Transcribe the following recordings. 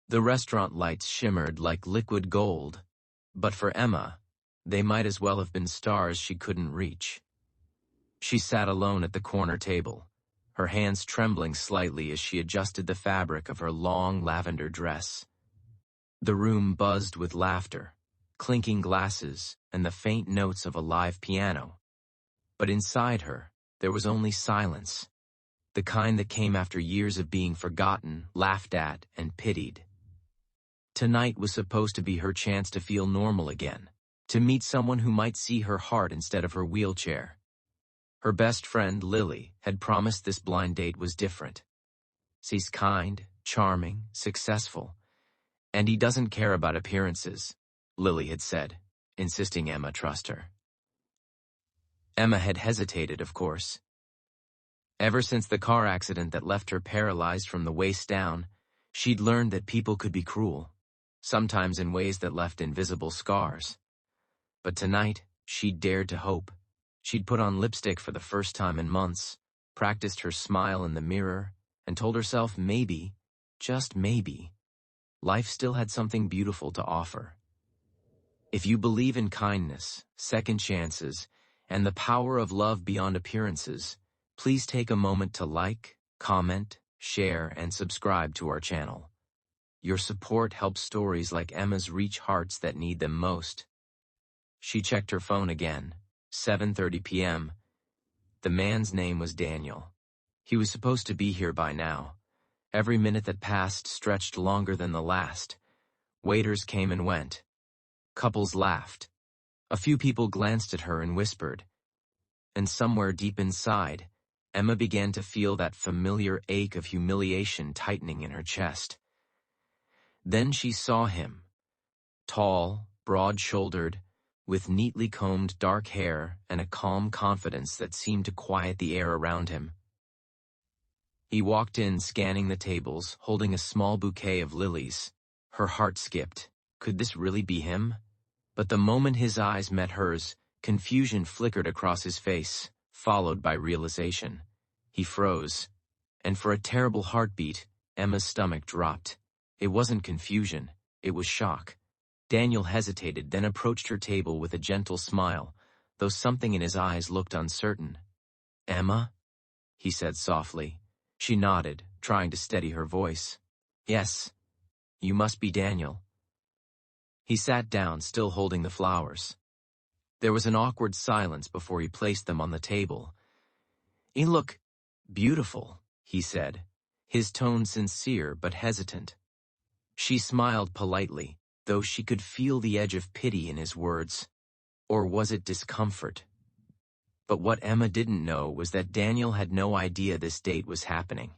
The restaurant lights shimmered like liquid gold, but for Emma, they might as well have been stars she couldn't reach. She sat alone at the corner table, her hands trembling slightly as she adjusted the fabric of her long lavender dress. The room buzzed with laughter, clinking glasses, and the faint notes of a live piano. But inside her, there was only silence, the kind that came after years of being forgotten, laughed at, and pitied. Tonight was supposed to be her chance to feel normal again, to meet someone who might see her heart instead of her wheelchair. Her best friend, Lily, had promised this blind date was different. He's kind, charming, successful, and he doesn't care about appearances, Lily had said, insisting Emma trust her. Emma had hesitated, of course. Ever since the car accident that left her paralyzed from the waist down, she'd learned that people could be cruel, sometimes in ways that left invisible scars. But tonight, she'd dared to hope. She'd put on lipstick for the first time in months, practiced her smile in the mirror, and told herself maybe, just maybe, life still had something beautiful to offer. If you believe in kindness, second chances, and the power of love beyond appearances, please take a moment to like, comment, share, and subscribe to our channel. Your support helps stories like Emma's reach hearts that need them most. She checked her phone again. 7:30 p.m. The man's name was Daniel. He was supposed to be here by now. Every minute that passed stretched longer than the last. Waiters came and went. Couples laughed. A few people glanced at her and whispered. And somewhere deep inside, Emma began to feel that familiar ache of humiliation tightening in her chest. Then she saw him. Tall, broad-shouldered, with neatly combed dark hair and a calm confidence that seemed to quiet the air around him. He walked in, scanning the tables, holding a small bouquet of lilies. Her heart skipped. Could this really be him? But the moment his eyes met hers, confusion flickered across his face, followed by realization. He froze, and for a terrible heartbeat, Emma's stomach dropped. It wasn't confusion, it was shock. Daniel hesitated, then approached her table with a gentle smile, though something in his eyes looked uncertain. "Emma?" he said softly. She nodded, trying to steady her voice. "Yes, you must be Daniel." He sat down, still holding the flowers. There was an awkward silence before he placed them on the table. "You look beautiful," he said, his tone sincere but hesitant. She smiled politely, though she could feel the edge of pity in his words. Or was it discomfort? But what Emma didn't know was that Daniel had no idea this date was happening.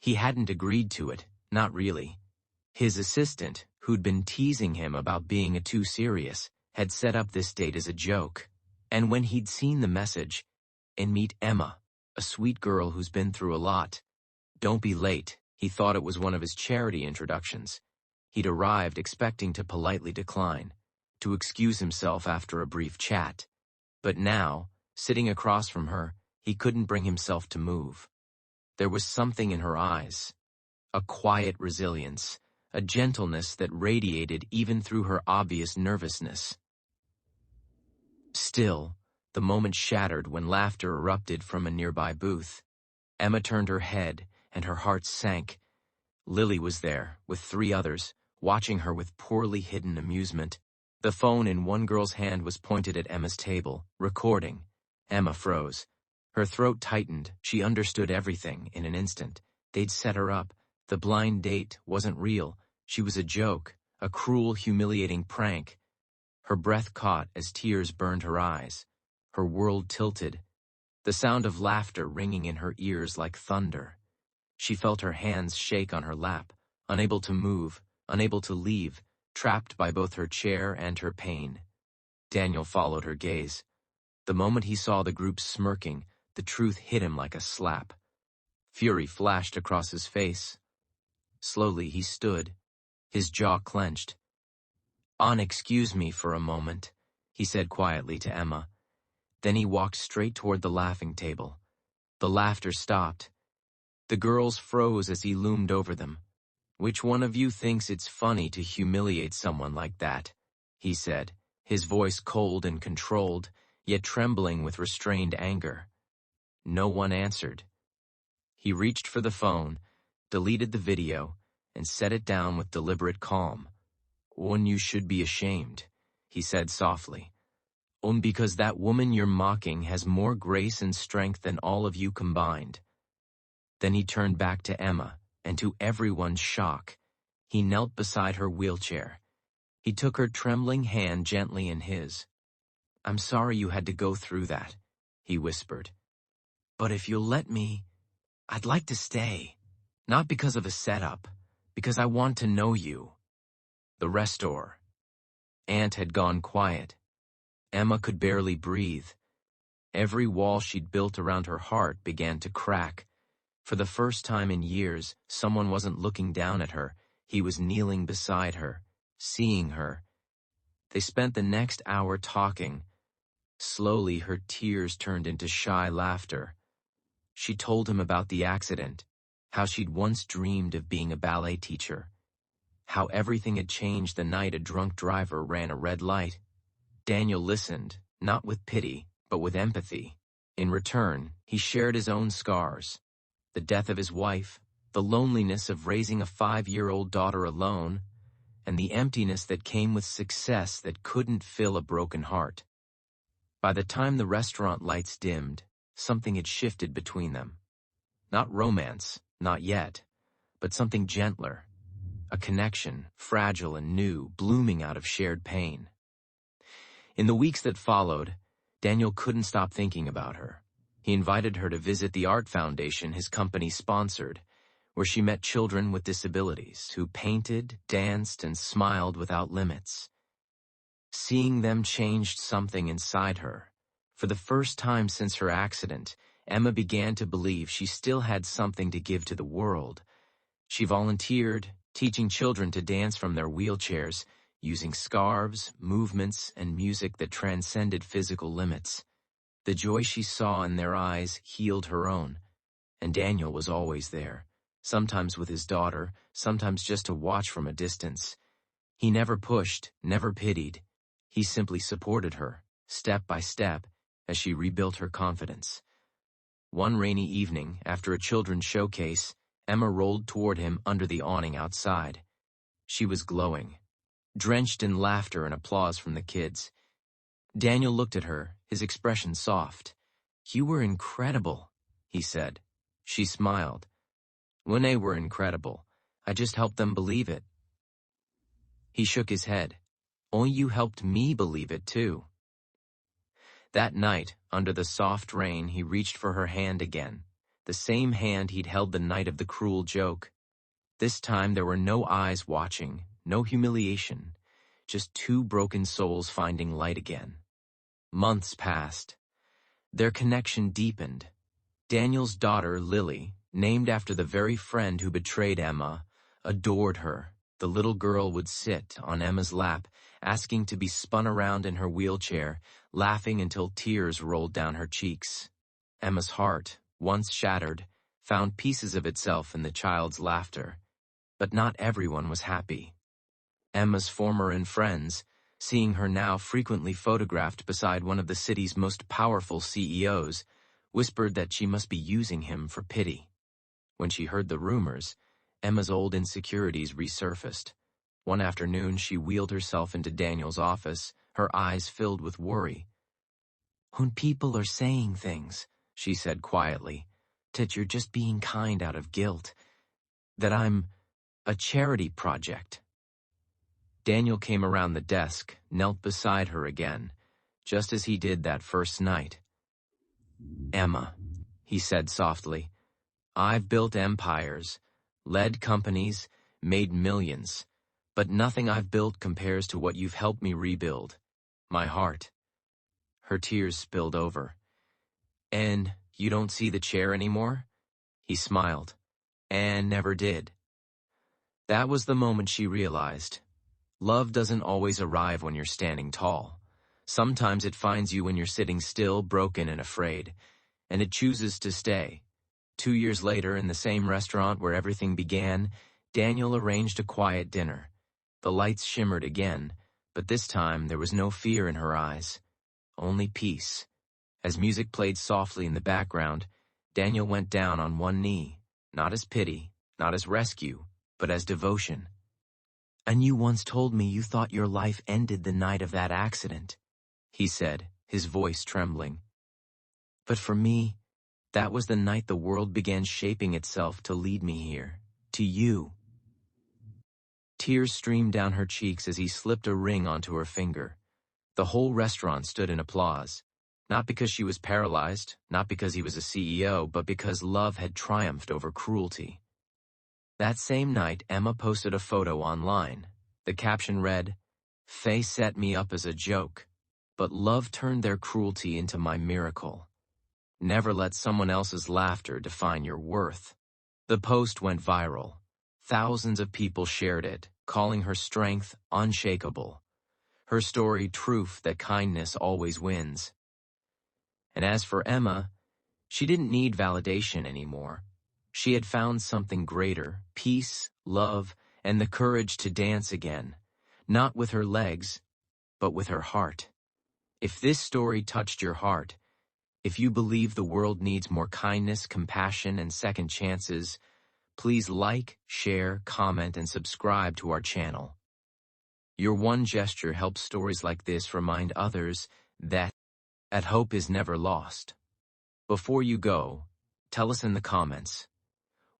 He hadn't agreed to it, not really. His assistant, who'd been teasing him about being too serious, had set up this date as a joke. And when he'd seen the message, "And meet Emma, a sweet girl who's been through a lot. Don't be late," he thought it was one of his charity introductions. He'd arrived expecting to politely decline, to excuse himself after a brief chat. But now, sitting across from her, he couldn't bring himself to move. There was something in her eyes, a quiet resilience, a gentleness that radiated even through her obvious nervousness. Still, the moment shattered when laughter erupted from a nearby booth. Emma turned her head, and her heart sank. Lily was there, with 3 others, watching her with poorly hidden amusement. The phone in one girl's hand was pointed at Emma's table, recording. Emma froze. Her throat tightened. She understood everything in an instant. They'd set her up. The blind date wasn't real. She was a joke, a cruel, humiliating prank. Her breath caught as tears burned her eyes. Her world tilted, the sound of laughter ringing in her ears like thunder. She felt her hands shake on her lap, unable to move, unable to leave, trapped by both her chair and her pain. Daniel followed her gaze. The moment he saw the group smirking, the truth hit him like a slap. Fury flashed across his face. Slowly he stood, his jaw clenched. "Excuse me for a moment," he said quietly to Emma. Then he walked straight toward the laughing table. The laughter stopped. The girls froze as he loomed over them. "Which one of you thinks it's funny to humiliate someone like that?" he said, his voice cold and controlled, yet trembling with restrained anger. No one answered. He reached for the phone, deleted the video, and set it down with deliberate calm. "One, you should be ashamed," he said softly. Because that woman you're mocking has more grace and strength than all of you combined." Then he turned back to Emma, and to everyone's shock, he knelt beside her wheelchair. He took her trembling hand gently in his. "I'm sorry you had to go through that," he whispered. "But if you'll let me, I'd like to stay. Not because of a setup, because I want to know you." The restaurant. Aunt had gone quiet. Emma could barely breathe. Every wall she'd built around her heart began to crack. For the first time in years, someone wasn't looking down at her. He was kneeling beside her, seeing her. They spent the next hour talking. Slowly, her tears turned into shy laughter. She told him about the accident, how she'd once dreamed of being a ballet teacher, how everything had changed the night a drunk driver ran a red light. Daniel listened, not with pity, but with empathy. In return, he shared his own scars. The death of his wife, the loneliness of raising a 5-year-old daughter alone, and the emptiness that came with success that couldn't fill a broken heart. By the time the restaurant lights dimmed, something had shifted between them. Not romance, not yet, but something gentler. A connection, fragile and new, blooming out of shared pain. In the weeks that followed, Daniel couldn't stop thinking about her. He invited her to visit the art foundation his company sponsored, where she met children with disabilities who painted, danced, and smiled without limits. Seeing them changed something inside her. For the first time since her accident, Emma began to believe she still had something to give to the world. She volunteered, teaching children to dance from their wheelchairs, using scarves, movements, and music that transcended physical limits. The joy she saw in their eyes healed her own, and Daniel was always there, sometimes with his daughter, sometimes just to watch from a distance. He never pushed, never pitied. He simply supported her, step by step, as she rebuilt her confidence. One rainy evening, after a children's showcase, Emma rolled toward him under the awning outside. She was glowing, drenched in laughter and applause from the kids. Daniel looked at her, his expression soft. "You were incredible," he said. She smiled. "When they were incredible, I just helped them believe it." He shook his head. "Only you helped me believe it, too." That night, under the soft rain, he reached for her hand again, the same hand he'd held the night of the cruel joke. This time there were no eyes watching, no humiliation, just two broken souls finding light again. Months passed. Their connection deepened. Daniel's daughter, Lily, named after the very friend who betrayed Emma, adored her. The little girl would sit on Emma's lap, asking to be spun around in her wheelchair, laughing until tears rolled down her cheeks. Emma's heart, once shattered, found pieces of itself in the child's laughter. But not everyone was happy. Emma's former friends, seeing her now frequently photographed beside one of the city's most powerful CEOs, whispered that she must be using him for pity. When she heard the rumors, Emma's old insecurities resurfaced. One afternoon, she wheeled herself into Daniel's office, her eyes filled with worry. "When people are saying things," she said quietly, "that you're just being kind out of guilt, that I'm a charity project." Daniel came around the desk, knelt beside her again, just as he did that first night. "Emma," he said softly, "I've built empires, led companies, made millions, but nothing I've built compares to what you've helped me rebuild, my heart." Her tears spilled over. "And you don't see the chair anymore?" He smiled. "And never did." That was the moment she realized. Love doesn't always arrive when you're standing tall. Sometimes it finds you when you're sitting still, broken and afraid, and it chooses to stay. 2 years later, in the same restaurant where everything began, Daniel arranged a quiet dinner. The lights shimmered again, but this time there was no fear in her eyes, only peace. As music played softly in the background, Daniel went down on one knee, not as pity, not as rescue, but as devotion. "And you once told me you thought your life ended the night of that accident," he said, his voice trembling. "But for me, that was the night the world began shaping itself to lead me here, to you." Tears streamed down her cheeks as he slipped a ring onto her finger. The whole restaurant stood in applause, not because she was paralyzed, not because he was a CEO, but because love had triumphed over cruelty. That same night, Emma posted a photo online. The caption read, "Faye set me up as a joke, but love turned their cruelty into my miracle. Never let someone else's laughter define your worth." The post went viral. Thousands of people shared it, calling her strength unshakable. Her story proof that kindness always wins. And as for Emma, she didn't need validation anymore. She had found something greater, peace, love, and the courage to dance again, not with her legs, but with her heart. If this story touched your heart, if you believe the world needs more kindness, compassion, and second chances, please like, share, comment, and subscribe to our channel. Your one gesture helps stories like this remind others that hope is never lost. Before you go, tell us in the comments,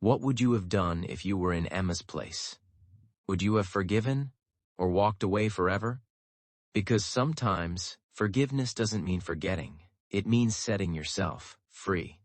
what would you have done if you were in Emma's place? Would you have forgiven or walked away forever? Because sometimes forgiveness doesn't mean forgetting. It means setting yourself free.